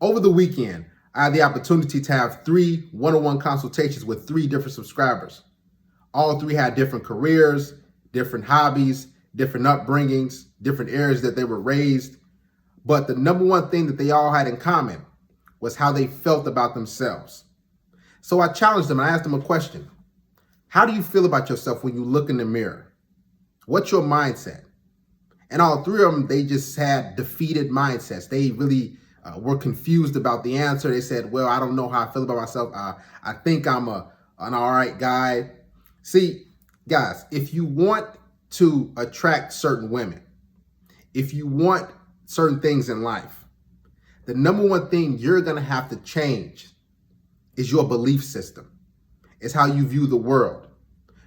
Over the weekend, I had the opportunity to have 3 one-on-one consultations with 3 different subscribers. All 3 had different careers, different hobbies, different upbringings, different areas that they were raised. But the number one thing that they all had in common was how they felt about themselves. So I challenged them and I asked them a question. How do you feel about yourself when you look in the mirror? What's your mindset? And all 3 of them, they just had defeated mindsets. They really were confused about the answer. They said, well, I don't know how I feel about myself. I think I'm an all right guy. See, guys, if you want to attract certain women, if you want certain things in life, the number one thing you're going to have to change is your belief system. It's how you view the world.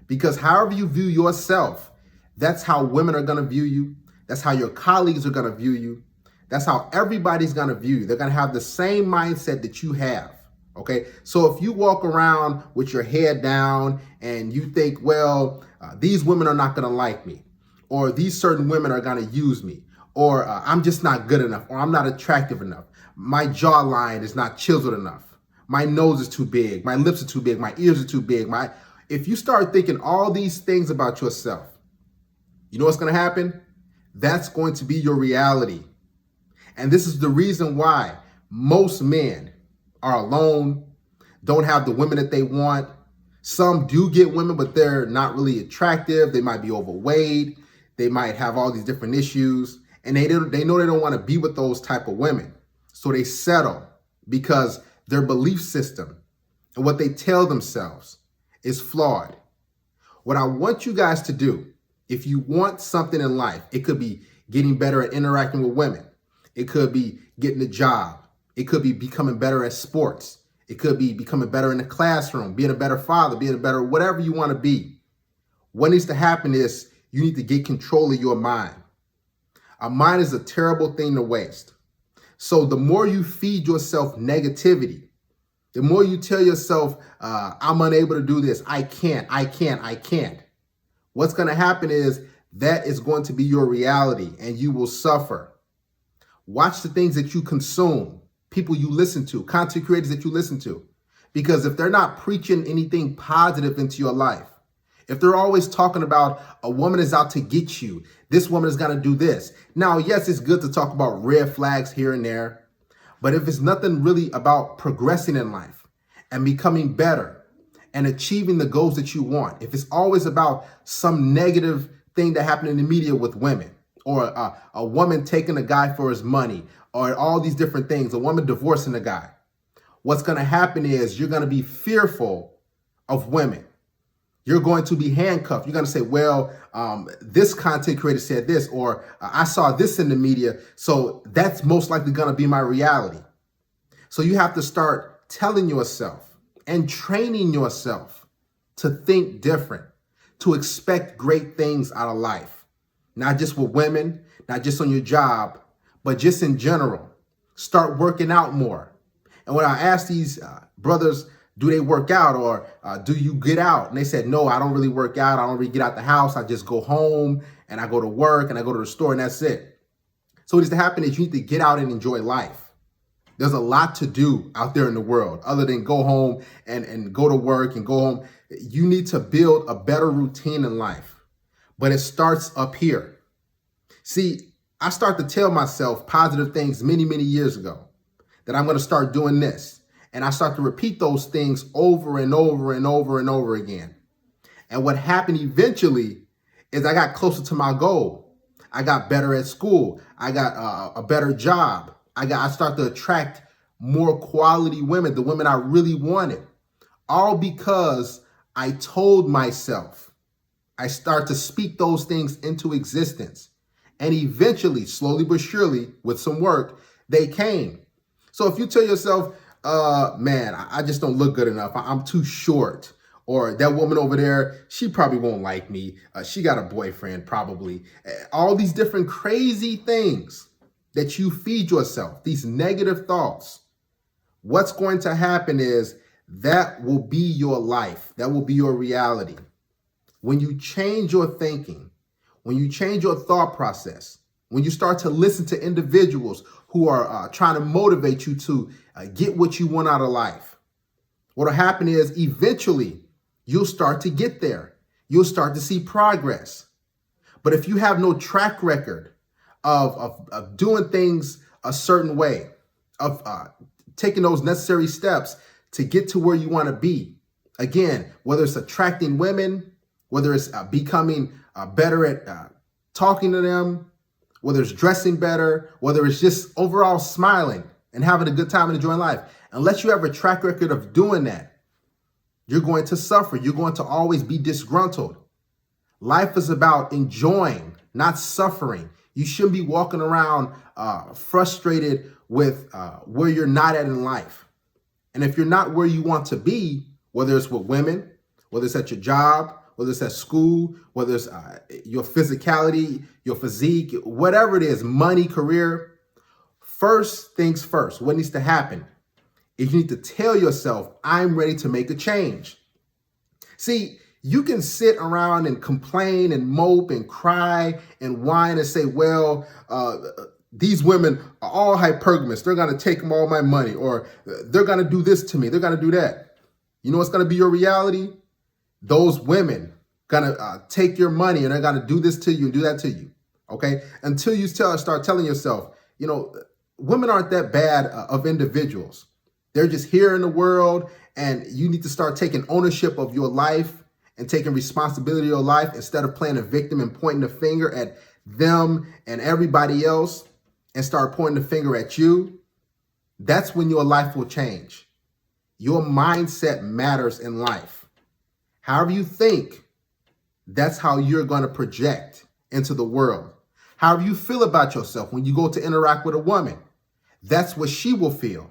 Because however you view yourself, that's how women are going to view you. That's how your colleagues are going to view you. That's how everybody's going to view you. They're going to have the same mindset that you have. Okay. So if you walk around with your head down and you think, well, these women are not going to like me, or these certain women are going to use me, or I'm just not good enough, or I'm not attractive enough. My jawline is not chiseled enough. My nose is too big. My lips are too big. My ears are too big. If you start thinking all these things about yourself, you know what's going to happen? That's going to be your reality. And this is the reason why most men are alone, don't have the women that they want. Some do get women, but they're not really attractive. They might be overweight. They might have all these different issues. And they know they don't want to be with those type of women. So they settle because their belief system and what they tell themselves is flawed. What I want you guys to do, if you want something in life, it could be getting better at interacting with women. It could be getting a job. It could be becoming better at sports. It could be becoming better in the classroom, being a better father, being a better, whatever you want to be. What needs to happen is you need to get control of your mind. A mind is a terrible thing to waste. So the more you feed yourself negativity, the more you tell yourself, I'm unable to do this. I can't. What's going to happen is that is going to be your reality and you will suffer. Watch the things that you consume, people you listen to, content creators that you listen to. Because if they're not preaching anything positive into your life, if they're always talking about a woman is out to get you, this woman is going to do this. Now, yes, it's good to talk about red flags here and there. But if it's nothing really about progressing in life and becoming better and achieving the goals that you want, if it's always about some negative thing that happened in the media with women, or a woman taking a guy for his money, or all these different things, a woman divorcing a guy, what's going to happen is you're going to be fearful of women. You're going to be handcuffed. You're going to say, well, this content creator said this, or I saw this in the media, so that's most likely going to be my reality. So you have to start telling yourself and training yourself to think different, to expect great things out of life. Not just with women, not just on your job, but just in general. Start working out more. And when I asked these brothers, do they work out or do you get out? And they said, no, I don't really work out. I don't really get out the house. I just go home and I go to work and I go to the store and that's it. So what needs to happen is you need to get out and enjoy life. There's a lot to do out there in the world other than go home and go to work and go home. You need to build a better routine in life. But it starts up here. See, I start to tell myself positive things many, many years ago that I'm going to start doing this. And I start to repeat those things over and over and over and over again. And what happened eventually is I got closer to my goal. I got better at school. I got a better job. I start to attract more quality women, the women I really wanted. All because I told myself. I start to speak those things into existence. And eventually, slowly but surely, with some work, they came. So if you tell yourself, man, I just don't look good enough. I'm too short. Or that woman over there, she probably won't like me. She got a boyfriend, probably. All these different crazy things that you feed yourself, these negative thoughts. What's going to happen is that will be your life. That will be your reality. When you change your thinking, when you change your thought process, when you start to listen to individuals who are trying to motivate you to get what you want out of life. What'll happen is eventually you'll start to get there. You'll start to see progress. But if you have no track record of doing things a certain way, of taking those necessary steps to get to where you want to be, again, whether it's attracting women, whether it's becoming better at talking to them, whether it's dressing better, whether it's just overall smiling and having a good time and enjoying life, unless you have a track record of doing that, you're going to suffer. You're going to always be disgruntled. Life is about enjoying, not suffering. You shouldn't be walking around frustrated with where you're not at in life. And if you're not where you want to be, whether it's with women, whether it's at your job, whether it's at school, whether it's your physicality, your physique, whatever it is, money, career, first things first, what needs to happen is you need to tell yourself, I'm ready to make a change. See, you can sit around and complain and mope and cry and whine and say, well, these women are all hypergamous. They're going to take all my money, or they're going to do this to me. They're going to do that. You know what's going to be your reality? Those women going to take your money and they're going to do this to you and do that to you. Okay. Until you start telling yourself, you know, women aren't that bad of individuals. They're just here in the world, and you need to start taking ownership of your life and taking responsibility of your life instead of playing a victim and pointing the finger at them and everybody else and start pointing the finger at you. That's when your life will change. Your mindset matters in life. However you think, that's how you're going to project into the world. However you feel about yourself when you go to interact with a woman, that's what she will feel.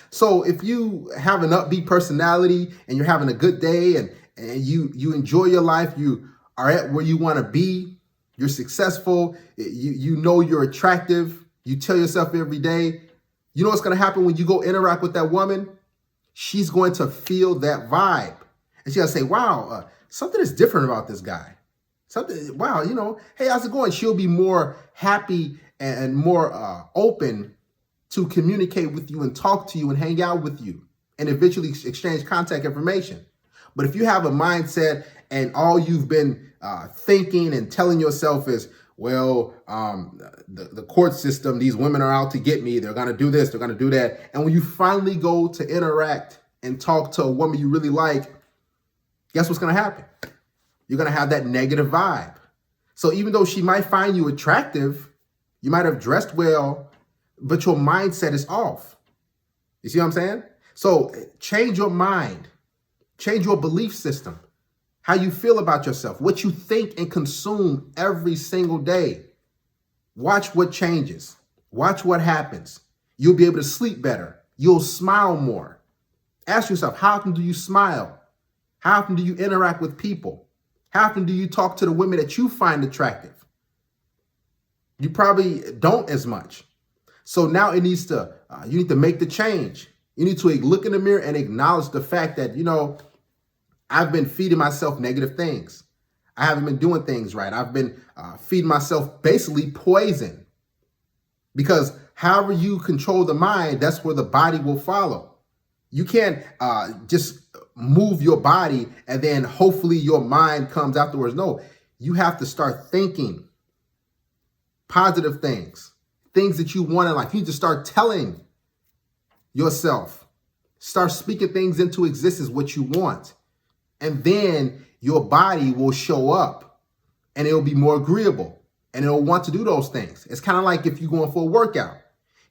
So if you have an upbeat personality and you're having a good day and you enjoy your life, you are at where you want to be, you're successful, you know you're attractive, you tell yourself every day, you know what's going to happen when you go interact with that woman? She's going to feel that vibe. And she's going to say, wow, something is different about this guy. Wow, you know, hey, how's it going? She'll be more happy and more open to communicate with you and talk to you and hang out with you and eventually exchange contact information. But if you have a mindset and all you've been thinking and telling yourself is, well, the court system, these women are out to get me. They're going to do this. They're going to do that. And when you finally go to interact and talk to a woman you really like, guess what's going to happen? You're going to have that negative vibe. So even though she might find you attractive, you might have dressed well, but your mindset is off. You see what I'm saying? So change your mind, change your belief system, how you feel about yourself, what you think and consume every single day. Watch what changes. Watch what happens. You'll be able to sleep better. You'll smile more. Ask yourself, how often do you smile? How often do you interact with people? How often do you talk to the women that you find attractive? You probably don't as much. So now you need to make the change. You need to look in the mirror and acknowledge the fact that, you know, I've been feeding myself negative things. I haven't been doing things right. I've been feeding myself basically poison. Because however you control the mind, that's where the body will follow. You can't just move your body and then hopefully your mind comes afterwards. No, you have to start thinking positive things, things that you want in life. You need to start telling yourself, start speaking things into existence, what you want. And then your body will show up and it'll be more agreeable and it'll want to do those things. It's kind of like if you're going for a workout.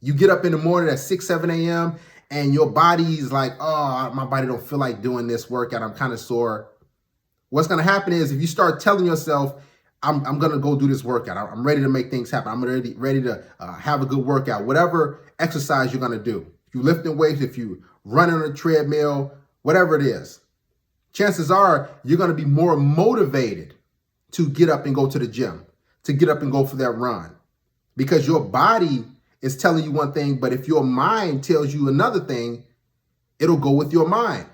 You get up in the morning at 6, 7 a.m. and your body's like, oh, my body don't feel like doing this workout. I'm kind of sore. What's going to happen is if you start telling yourself, I'm going to go do this workout. I'm ready to make things happen. I'm ready to have a good workout, whatever exercise you're going to do. If you're lifting weights, if you run on a treadmill, whatever it is, chances are you're going to be more motivated to get up and go to the gym, to get up and go for that run, because your body is telling you one thing, but if your mind tells you another thing, it'll go with your mind.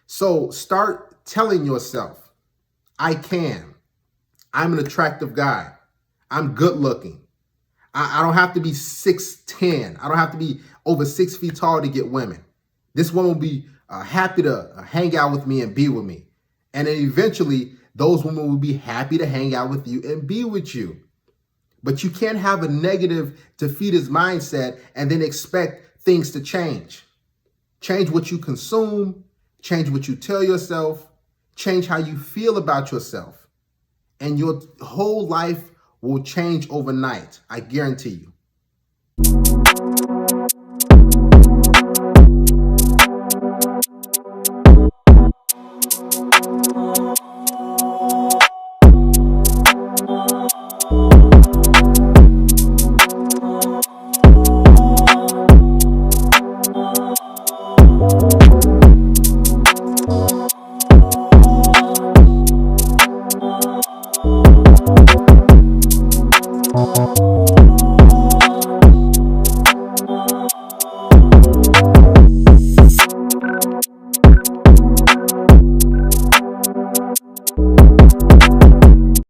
So start telling yourself, I can. I'm an attractive guy. I'm good looking. I don't have to be 6'10". I don't have to be over 6 feet tall to get women. This woman will be happy to hang out with me and be with me. And then eventually, those women will be happy to hang out with you and be with you. But you can't have a negative defeatist mindset and then expect things to change. Change what you consume, change what you tell yourself, change how you feel about yourself. And your whole life will change overnight. I guarantee you.